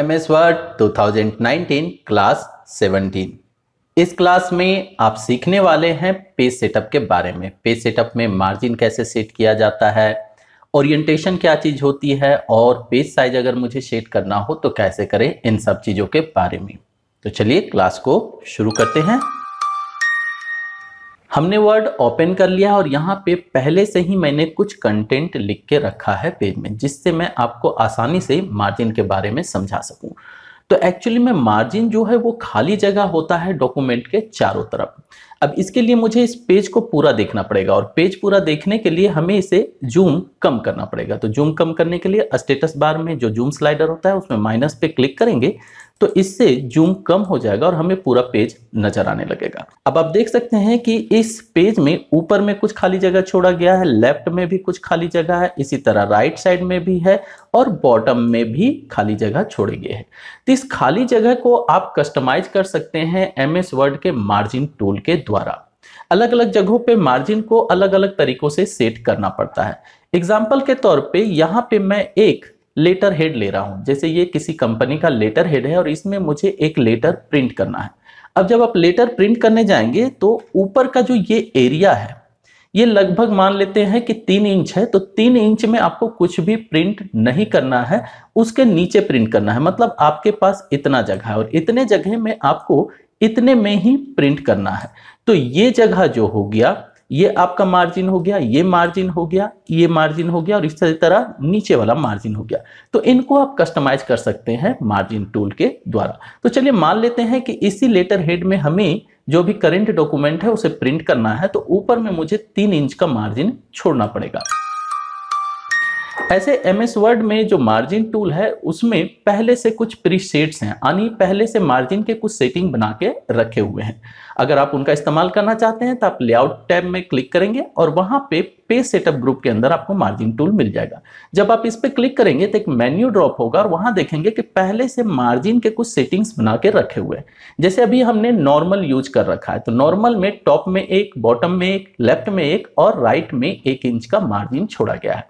MS word 2019 class 17। इस class में आप सीखने वाले हैं पेज सेटअप के बारे में। पेज सेटअप में मार्जिन कैसे सेट किया जाता है, ओरिएंटेशन क्या चीज़ होती है और पेज साइज अगर मुझे सेट करना हो तो कैसे करें, इन सब चीज़ों के बारे में। तो चलिए क्लास को शुरू करते हैं। हमने वर्ड ओपन कर लिया और यहाँ पे पहले से ही मैंने कुछ कंटेंट लिख के रखा है पेज में, जिससे मैं आपको आसानी से मार्जिन के बारे में समझा सकूं। तो एक्चुअली में मार्जिन जो है वो खाली जगह होता है डॉक्यूमेंट के चारों तरफ। अब इसके लिए मुझे इस पेज को पूरा देखना पड़ेगा और पेज पूरा देखने के लिए हमें इसे जूम कम करना पड़ेगा। तो जूम कम करने के लिए स्टेटस बार में जो जूम स्लाइडर होता है उसमें माइनस पे क्लिक करेंगे तो इससे जूम कम हो जाएगा और हमें पूरा पेज नजर आने लगेगा। अब आप देख सकते हैं कि इस पेज में ऊपर में कुछ खाली जगह छोड़ा गया है, लेफ्ट में भी कुछ खाली जगह है, इसी तरह राइट साइड में भी है और बॉटम में भी खाली जगह छोड़े गए हैं। तो इस खाली जगह को आप कस्टमाइज कर सकते हैं MS वर्ड के मार्जिन टूल के द्वारा। अलग अलग जगहों पे मार्जिन को अलग अलग तरीकों से सेट करना पड़ता है। एग्जाम्पल के तौर पे यहाँ पे मैं एक लेटर हेड ले रहा हूं। जैसे ये किसी कंपनी का लेटर हेड है और इसमें मुझे एक लेटर प्रिंट करना है। अब जब आप लेटर प्रिंट करने जाएंगे तो ऊपर का जो ये एरिया है ये लगभग मान लेते हैं कि 3 इंच है। तो 3 इंच में आपको कुछ भी प्रिंट नहीं करना है, उसके नीचे प्रिंट करना है। मतलब आपके पास इतना जगह है और इतने जगह में आपको इतने में ही प्रिंट करना है। तो ये जगह जो हो गया ये आपका मार्जिन हो गया, ये मार्जिन हो गया, ये मार्जिन हो गया और इस तरह नीचे वाला मार्जिन हो गया। तो इनको आप कस्टमाइज कर सकते हैं मार्जिन टूल के द्वारा। तो चलिए मान लेते हैं कि इसी लेटर हेड में हमें जो भी करंट डॉक्यूमेंट है उसे प्रिंट करना है, तो ऊपर में मुझे 3 इंच का मार्जिन छोड़ना पड़ेगा। ऐसे MS वर्ड में जो मार्जिन टूल है उसमें पहले से कुछ प्रीसेट्स हैं, यानी पहले से मार्जिन के कुछ सेटिंग बना के रखे हुए हैं। अगर आप उनका इस्तेमाल करना चाहते हैं तो आप लेआउट टैब में क्लिक करेंगे और वहां पे पेज सेटअप ग्रुप के अंदर आपको मार्जिन टूल मिल जाएगा। जब आप इस पे क्लिक करेंगे तो एक मेन्यू ड्रॉप होगा और वहां देखेंगे कि पहले से मार्जिन के कुछ सेटिंग्स बना के रखे हुए हैं। जैसे अभी हमने नॉर्मल यूज कर रखा है, तो नॉर्मल में टॉप में एक, बॉटम में एक, लेफ्ट में एक और राइट में 1 इंच का मार्जिन छोड़ा गया है।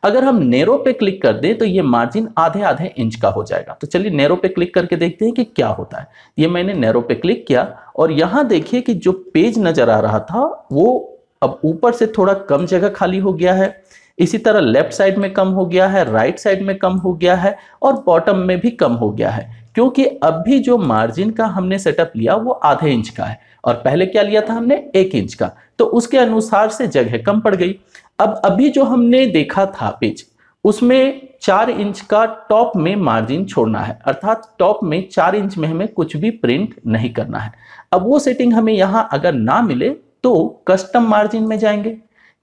अगर हम नैरो पे क्लिक कर दें तो ये मार्जिन आधे आधे इंच का हो जाएगा। तो चलिए नैरो पे क्लिक करके देखते हैं कि क्या होता है। ये मैंने नैरो पे क्लिक किया और यहां देखिए कि जो पेज नजर आ रहा था वो अब ऊपर से थोड़ा कम जगह खाली हो गया है। इसी तरह लेफ्ट साइड में कम हो गया है, राइट साइड में कम हो गया है और बॉटम में भी कम हो गया है, क्योंकि अभी जो मार्जिन का हमने सेटअप लिया वो आधे इंच का है और पहले क्या लिया था हमने 1 इंच का, तो उसके अनुसार से जगह कम पड़ गई। अब अभी जो हमने देखा था पेज, उसमें 4 इंच का टॉप में मार्जिन छोड़ना है, अर्थात टॉप में 4 इंच में हमें कुछ भी प्रिंट नहीं करना है। अब वो सेटिंग हमें यहां अगर ना मिले तो कस्टम मार्जिन में जाएंगे।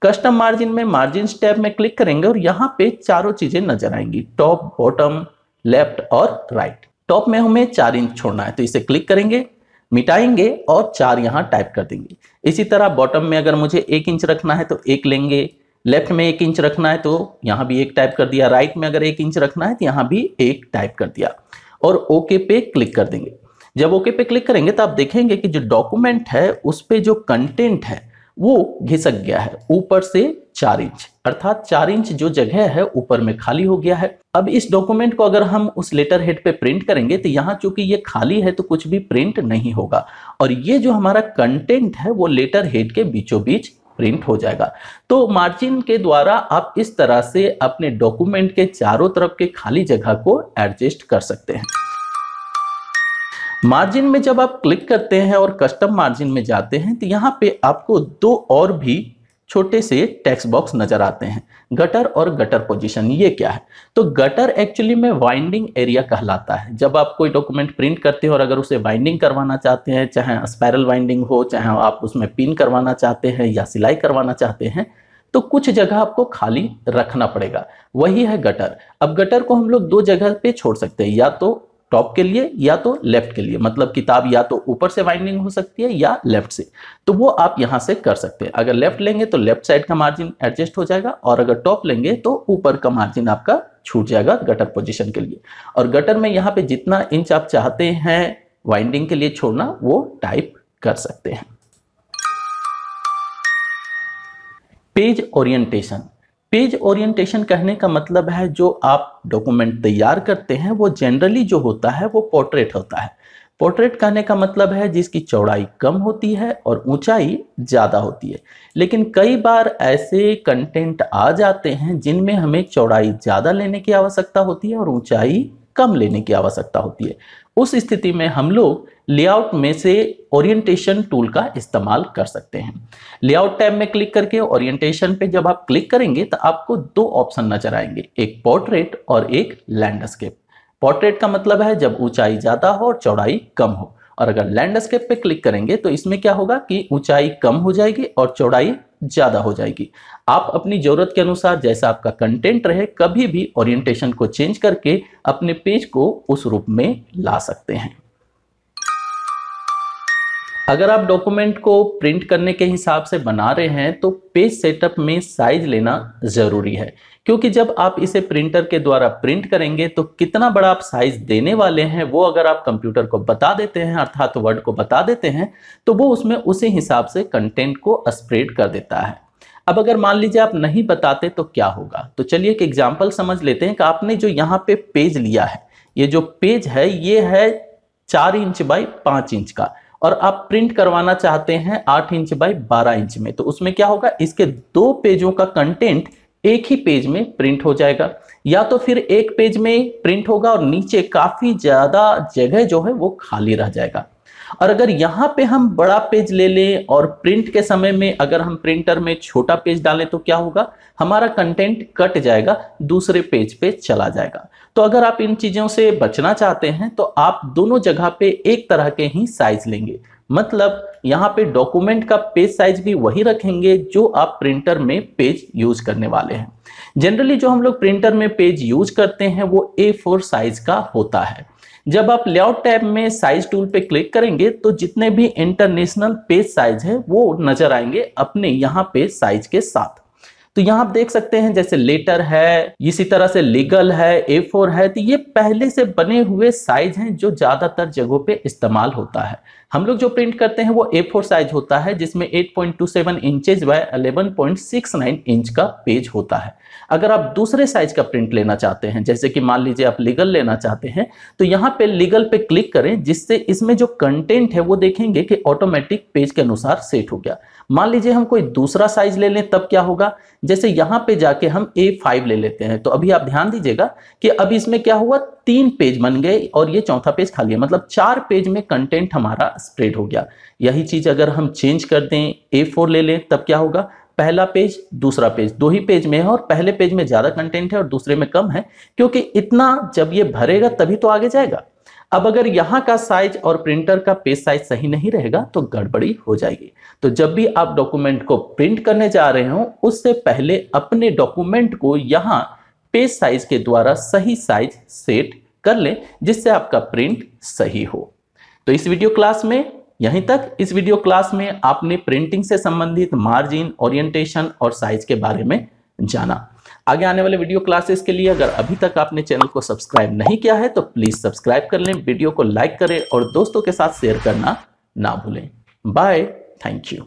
कस्टम मार्जिन में मार्जिन टैब में क्लिक करेंगे और यहां पे चारों चीजें नजर आएंगी, टॉप, बॉटम, लेफ्ट और राइट। टॉप में हमें 4 इंच छोड़ना है तो इसे क्लिक करेंगे, मिटाएंगे और 4 यहां टाइप कर देंगे। इसी तरह बॉटम में अगर मुझे 1 इंच रखना है तो 1 लेंगे, लेफ्ट में 1 इंच रखना है तो यहां भी 1 टाइप कर दिया, राइट में अगर 1 इंच रखना है तो यहां भी 1 टाइप कर दिया और ओके पे क्लिक कर देंगे। जब ओके पे क्लिक करेंगे तो आप देखेंगे कि जो डॉक्यूमेंट है उस पे जो कंटेंट है वो घिसक गया है ऊपर से 4 इंच, अर्थात 4 इंच जो जगह है ऊपर में खाली हो गया है। अब इस डॉक्यूमेंट को अगर हम उस लेटर हेड पे प्रिंट करेंगे तो यहाँ चूंकि ये खाली है तो कुछ भी प्रिंट नहीं होगा और ये जो हमारा कंटेंट है वो लेटर हेड के बीचों बीच प्रिंट हो जाएगा। तो मार्जिन के द्वारा आप इस तरह से अपने डॉक्यूमेंट के चारों तरफ के खाली जगह को एडजस्ट कर सकते हैं। मार्जिन में जब आप क्लिक करते हैं और कस्टम मार्जिन में जाते हैं तो यहाँ पे आपको 2 और भी छोटे से टेक्स्ट बॉक्स नजर आते हैं, गटर और गटर पोजीशन। ये क्या है? तो गटर एक्चुअली में वाइंडिंग एरिया कहलाता है। जब आप कोई डॉक्यूमेंट प्रिंट करते हो और अगर उसे वाइंडिंग करवाना चाहते हैं, चाहे स्पाइरल वाइंडिंग हो, चाहे आप उसमें पिन करवाना चाहते हैं या सिलाई करवाना चाहते हैं, तो कुछ जगह आपको खाली रखना पड़ेगा, वही है गटर। अब गटर को हम लोग 2 जगह पे छोड़ सकते हैं, या तो टॉप के लिए या तो लेफ्ट के लिए। मतलब किताब या तो ऊपर से वाइंडिंग हो सकती है या लेफ्ट से, तो वो आप यहां से कर सकते हैं। अगर लेफ्ट लेंगे तो लेफ्ट साइड का मार्जिन एडजस्ट हो जाएगा और अगर टॉप लेंगे तो ऊपर का मार्जिन आपका छूट जाएगा गटर पोजीशन के लिए। और गटर में यहाँ पे जितना इंच आप चाहते हैं वाइंडिंग के लिए छोड़ना वो टाइप कर सकते हैं। Page orientation. पेज ओरिएंटेशन कहने का मतलब है जो आप डॉक्यूमेंट तैयार करते हैं वो जनरली जो होता है वो पोर्ट्रेट होता है। पोर्ट्रेट कहने का मतलब है जिसकी चौड़ाई कम होती है और ऊंचाई ज़्यादा होती है। लेकिन कई बार ऐसे कंटेंट आ जाते हैं जिनमें हमें चौड़ाई ज़्यादा लेने की आवश्यकता होती है और ऊंचाई कम लेने की आवश्यकता होती है। उस स्थिति में हम लोग लेआउट में से ओरिएंटेशन टूल का इस्तेमाल कर सकते हैं। लेआउट टैब में क्लिक करके ओरिएंटेशन पे जब आप क्लिक करेंगे तो आपको दो ऑप्शन नजर आएंगे, एक पोर्ट्रेट और एक लैंडस्केप। पोर्ट्रेट का मतलब है जब ऊंचाई ज्यादा हो और चौड़ाई कम हो, और अगर लैंडस्केप पे क्लिक करेंगे तो इसमें क्या होगा कि ऊंचाई कम हो जाएगी और चौड़ाई ज्यादा हो जाएगी। आप अपनी जरूरत के अनुसार जैसा आपका कंटेंट रहे कभी भी ओरिएंटेशन को चेंज करके अपने पेज को उस रूप में ला सकते हैं। अगर आप डॉक्यूमेंट को प्रिंट करने के हिसाब से बना रहे हैं तो पेज सेटअप में साइज लेना जरूरी है, क्योंकि जब आप इसे प्रिंटर के द्वारा प्रिंट करेंगे तो कितना बड़ा आप साइज देने वाले हैं वो अगर आप कंप्यूटर को बता देते हैं अर्थात वर्ड को बता देते हैं तो वो उसमें उसी हिसाब से कंटेंट को स्प्रेड कर देता है। अब अगर मान लीजिए आप नहीं बताते तो क्या होगा, तो चलिए एक एग्जाम्पल समझ लेते हैं कि आपने जो यहाँ पे पेज लिया है, ये जो पेज है ये है 4 इंच बाई 5 इंच का और आप प्रिंट करवाना चाहते हैं 8 इंच बाई 12 इंच में, तो उसमें क्या होगा, इसके 2 पेजों का कंटेंट एक ही पेज में प्रिंट हो जाएगा, या तो फिर एक पेज में प्रिंट होगा और नीचे काफी ज्यादा जगह जो है वो खाली रह जाएगा। और अगर यहाँ पे हम बड़ा पेज ले लें और प्रिंट के समय में अगर हम प्रिंटर में छोटा पेज डालें तो क्या होगा, हमारा कंटेंट कट जाएगा, दूसरे पेज पे चला जाएगा। तो अगर आप इन चीजों से बचना चाहते हैं तो आप दोनों जगह पे एक तरह के ही साइज लेंगे, मतलब यहाँ पे डॉक्यूमेंट का पेज साइज भी वही रखेंगे जो आप प्रिंटर में पेज यूज करने वाले हैं। जनरली जो हम लोग प्रिंटर में पेज यूज करते हैं वो A4 साइज का होता है। जब आप लेआउट टैब में साइज टूल पे क्लिक करेंगे तो जितने भी इंटरनेशनल पेज साइज है वो नजर आएंगे अपने यहाँ पे साइज के साथ। तो यहाँ आप देख सकते हैं जैसे लेटर है, इसी तरह से लीगल है, A4 है, तो ये पहले से बने हुए साइज हैं जो ज्यादातर जगहों पे इस्तेमाल होता है। हम लोग जो प्रिंट करते हैं वो A4 साइज होता है जिसमें 8.27 इंचेस बाय 11.69 इंच का पेज होता है। अगर आप दूसरे साइज का प्रिंट लेना चाहते हैं, जैसे कि मान लीजिए आप लीगल लेना चाहते हैं, तो यहाँ पे लीगल पे क्लिक करें, जिससे इसमें जो कंटेंट है वो देखेंगे कि ऑटोमेटिक पेज के अनुसार सेट हो गया। मान लीजिए हम कोई दूसरा साइज ले लें तब क्या होगा, जैसे यहाँ पे जाके हम A5 ले लेते हैं, तो अभी आप ध्यान दीजिएगा कि अभी इसमें क्या हुआ, 3 पेज बन गए और ये चौथा पेज खाली है, मतलब 4 पेज में कंटेंट हमारा स्प्रेड हो गया। यही चीज अगर हम चेंज कर दें, A4 ले लें, तब क्या होगा, पहला पेज दूसरा पेज 2 ही पेज में है और पहले पेज में ज्यादा कंटेंट है और दूसरे में कम है, क्योंकि इतना जब ये भरेगा तभी तो आगे जाएगा। अब अगर यहाँ का साइज और प्रिंटर का पेज साइज सही नहीं रहेगा तो गड़बड़ी हो जाएगी। तो जब भी आप डॉक्यूमेंट को प्रिंट करने जा रहे हो उससे पहले अपने डॉक्यूमेंट को यहाँ पेज साइज के द्वारा सही साइज सेट कर लें, जिससे आपका प्रिंट सही हो। तो इस वीडियो क्लास में यहीं तक। इस वीडियो क्लास में आपने प्रिंटिंग से संबंधित मार्जिन, ओरिएंटेशन और साइज के बारे में जाना। आगे आने वाले वीडियो क्लासेस के लिए अगर अभी तक आपने चैनल को सब्सक्राइब नहीं किया है तो प्लीज सब्सक्राइब कर लें, वीडियो को लाइक करें और दोस्तों के साथ शेयर करना ना भूलें। Bye, thank you.